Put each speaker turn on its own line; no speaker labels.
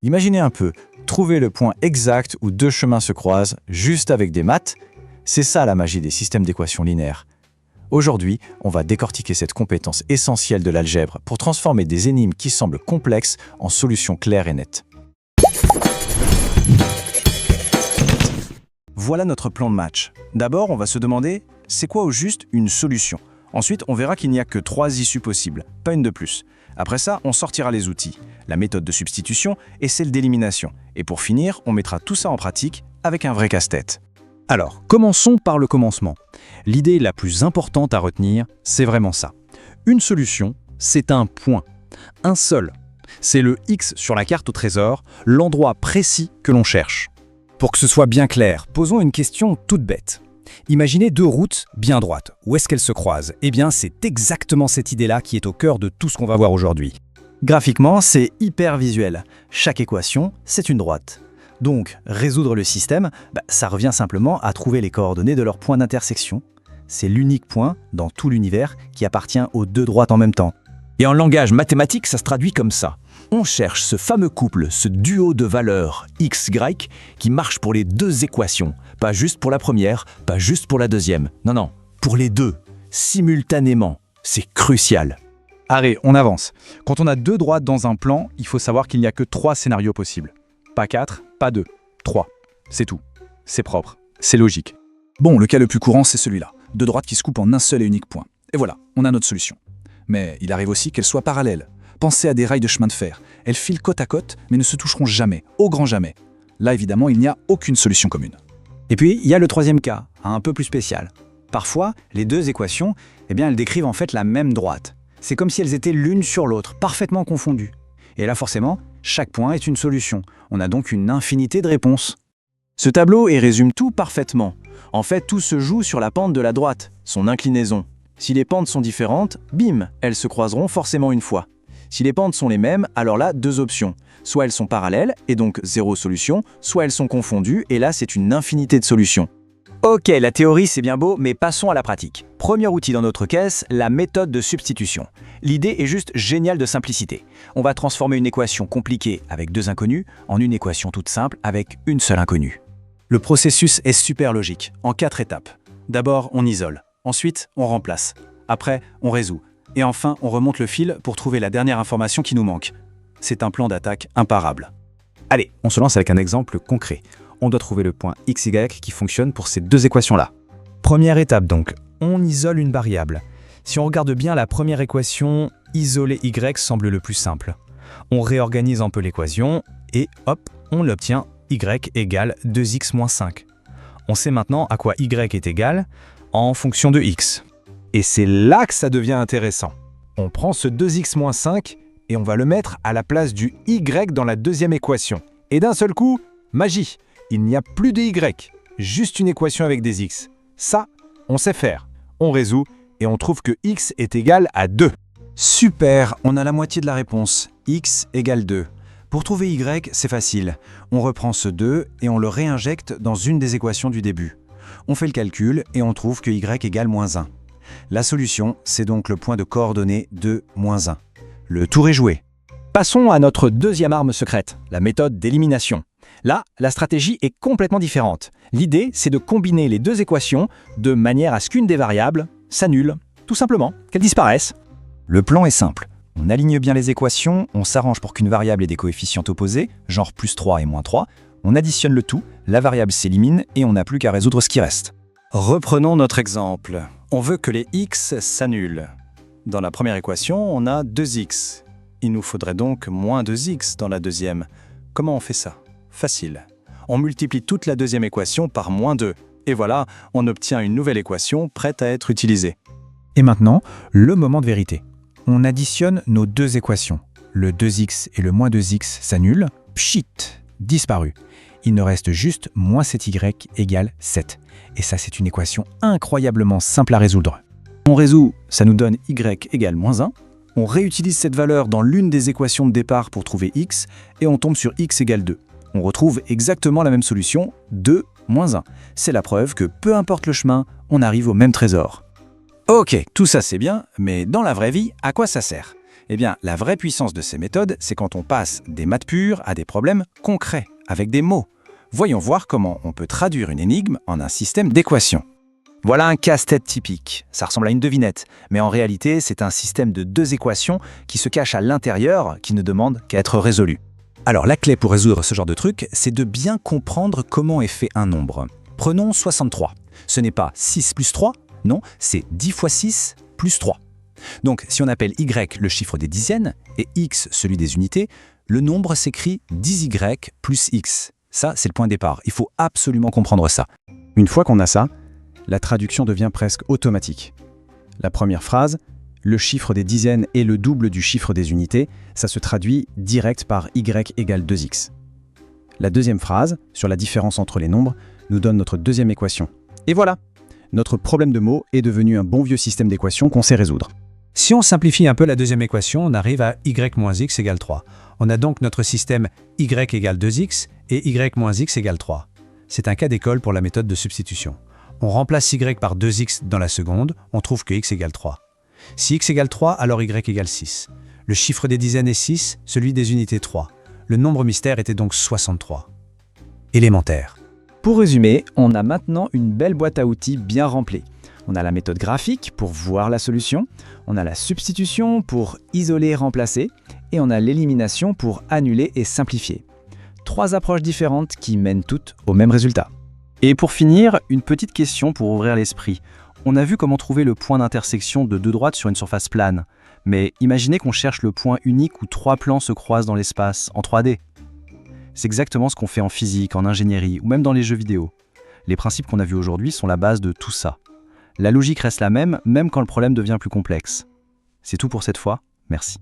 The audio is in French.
Imaginez un peu, trouver le point exact où deux chemins se croisent juste avec des maths, c'est ça la magie des systèmes d'équations linéaires. Aujourd'hui, on va décortiquer cette compétence essentielle de l'algèbre pour transformer des énigmes qui semblent complexes en solutions claires et nettes.
Voilà notre plan de match. D'abord, on va se demander, c'est quoi au juste une solution? Ensuite, on verra qu'il n'y a que 3 issues possibles, pas une de plus. Après ça, on sortira les outils, la méthode de substitution et celle d'élimination. Et pour finir, on mettra tout ça en pratique avec un vrai casse-tête.
Alors, commençons par le commencement. L'idée la plus importante à retenir, c'est vraiment ça. Une solution, c'est un point. Un seul. C'est le X sur la carte au trésor, l'endroit précis que l'on cherche. Pour que ce soit bien clair, posons une question toute bête. Imaginez deux routes bien droites. Où est-ce qu'elles se croisent? Eh bien, c'est exactement cette idée-là qui est au cœur de tout ce qu'on va voir aujourd'hui.
Graphiquement, c'est hyper visuel. Chaque équation, c'est une droite. Donc, résoudre le système, ça revient simplement à trouver les coordonnées de leur point d'intersection. C'est l'unique point dans tout l'univers qui appartient aux deux droites en même temps.
Et en langage mathématique, ça se traduit comme ça. On cherche ce fameux couple, ce duo de valeurs x, y, qui marche pour les deux équations. Pas juste pour la première, pas juste pour la deuxième. Non, pour les deux, simultanément. C'est crucial.
Allez, on avance. Quand on a deux droites dans un plan, il faut savoir qu'il n'y a que 3 scénarios possibles. Pas 4, pas 2, 3. C'est tout. C'est propre. C'est logique.
Bon, le cas le plus courant, c'est celui-là. Deux droites qui se coupent en un seul et unique point. Et voilà, on a notre solution. Mais il arrive aussi qu'elles soient parallèles. Pensez à des rails de chemin de fer. Elles filent côte à côte, mais ne se toucheront jamais, au grand jamais. Là, évidemment, il n'y a aucune solution commune.
Et puis, il y a le troisième cas, un peu plus spécial. Parfois, les deux équations, elles décrivent en fait la même droite. C'est comme si elles étaient l'une sur l'autre, parfaitement confondues. Et là, forcément, chaque point est une solution. On a donc une infinité de réponses. Ce tableau résume tout parfaitement. En fait, tout se joue sur la pente de la droite, son inclinaison. Si les pentes sont différentes, bim, elles se croiseront forcément une fois. Si les pentes sont les mêmes, alors là, 2 options. Soit elles sont parallèles, et donc 0 solution, soit elles sont confondues, et là, c'est une infinité de solutions. Ok, la théorie c'est bien beau, mais passons à la pratique. Premier outil dans notre caisse, la méthode de substitution. L'idée est juste géniale de simplicité. On va transformer une équation compliquée avec 2 inconnus en une équation toute simple avec une seule inconnue. Le processus est super logique, en 4 étapes. D'abord, on isole. Ensuite, on remplace. Après, on résout. Et enfin, on remonte le fil pour trouver la dernière information qui nous manque. C'est un plan d'attaque imparable.
Allez, on se lance avec un exemple concret. On doit trouver le point x, y qui fonctionne pour ces deux équations-là. Première étape donc, on isole une variable. Si on regarde bien la première équation, isoler y semble le plus simple. On réorganise un peu l'équation et hop, on l'obtient y égale 2x moins 5. On sait maintenant à quoi y est égal en fonction de x.
Et c'est là que ça devient intéressant. On prend ce 2x moins 5 et on va le mettre à la place du y dans la deuxième équation. Et d'un seul coup, magie, il n'y a plus de y, juste une équation avec des x. Ça, on sait faire. On résout et on trouve que x est égal à 2.
Super, on a la moitié de la réponse. X égale 2. Pour trouver y, c'est facile. On reprend ce 2 et on le réinjecte dans une des équations du début. On fait le calcul et on trouve que y égale moins 1. La solution, c'est donc le point de coordonnées 2, moins 1. Le tour est joué.
Passons à notre deuxième arme secrète, la méthode d'élimination. Là, la stratégie est complètement différente. L'idée, c'est de combiner les deux équations de manière à ce qu'une des variables s'annule, tout simplement, qu'elle disparaisse.
Le plan est simple. On aligne bien les équations, on s'arrange pour qu'une variable ait des coefficients opposés, genre plus 3 et moins 3. On additionne le tout, la variable s'élimine et on n'a plus qu'à résoudre ce qui reste. Reprenons notre exemple. On veut que les x s'annulent. Dans la première équation, on a 2x. Il nous faudrait donc moins 2x dans la deuxième. Comment on fait ça? Facile. On multiplie toute la deuxième équation par moins 2. Et voilà, on obtient une nouvelle équation prête à être utilisée.
Et maintenant, le moment de vérité. On additionne nos deux équations. Le 2x et le moins 2x s'annulent. Pchit, disparu. Il ne reste juste moins 7y égale 7. Et ça, c'est une équation incroyablement simple à résoudre.
On résout, ça nous donne y égale moins 1. On réutilise cette valeur dans l'une des équations de départ pour trouver x, et on tombe sur x égale 2. On retrouve exactement la même solution, 2 moins 1. C'est la preuve que peu importe le chemin, on arrive au même trésor. Ok, tout ça c'est bien, mais dans la vraie vie, à quoi ça sert? Eh bien, la vraie puissance de ces méthodes, c'est quand on passe des maths pures à des problèmes concrets, avec des mots. Voyons voir comment on peut traduire une énigme en un système d'équations. Voilà un casse-tête typique. Ça ressemble à une devinette, mais en réalité, c'est un système de 2 équations qui se cachent à l'intérieur, qui ne demandent qu'à être résolues. Alors, la clé pour résoudre ce genre de truc, c'est de bien comprendre comment est fait un nombre. Prenons 63. Ce n'est pas 6 plus 3, non, c'est 10 fois 6 plus 3. Donc, si on appelle y le chiffre des dizaines et x celui des unités, le nombre s'écrit 10y plus x. Ça, c'est le point de départ. Il faut absolument comprendre ça.
Une fois qu'on a ça, la traduction devient presque automatique. La première phrase, le chiffre des dizaines est le double du chiffre des unités, ça se traduit direct par y égale 2x. La deuxième phrase, sur la différence entre les nombres, nous donne notre deuxième équation. Et voilà, notre problème de mots est devenu un bon vieux système d'équations qu'on sait résoudre.
Si on simplifie un peu la deuxième équation, on arrive à y moins x égale 3. On a donc notre système y égale 2x et y moins x égale 3. C'est un cas d'école pour la méthode de substitution. On remplace y par 2x dans la seconde, on trouve que x égale 3. Si x égale 3, alors y égale 6. Le chiffre des dizaines est 6, celui des unités 3. Le nombre mystère était donc 63. Élémentaire.
Pour résumer, on a maintenant une belle boîte à outils bien remplie. On a la méthode graphique pour voir la solution, on a la substitution pour isoler et remplacer, et on a l'élimination pour annuler et simplifier. 3 approches différentes qui mènent toutes au même résultat. Et pour finir, une petite question pour ouvrir l'esprit. On a vu comment trouver le point d'intersection de 2 droites sur une surface plane. Mais imaginez qu'on cherche le point unique où 3 plans se croisent dans l'espace, en 3D. C'est exactement ce qu'on fait en physique, en ingénierie ou même dans les jeux vidéo. Les principes qu'on a vus aujourd'hui sont la base de tout ça. La logique reste la même, même quand le problème devient plus complexe. C'est tout pour cette fois, merci.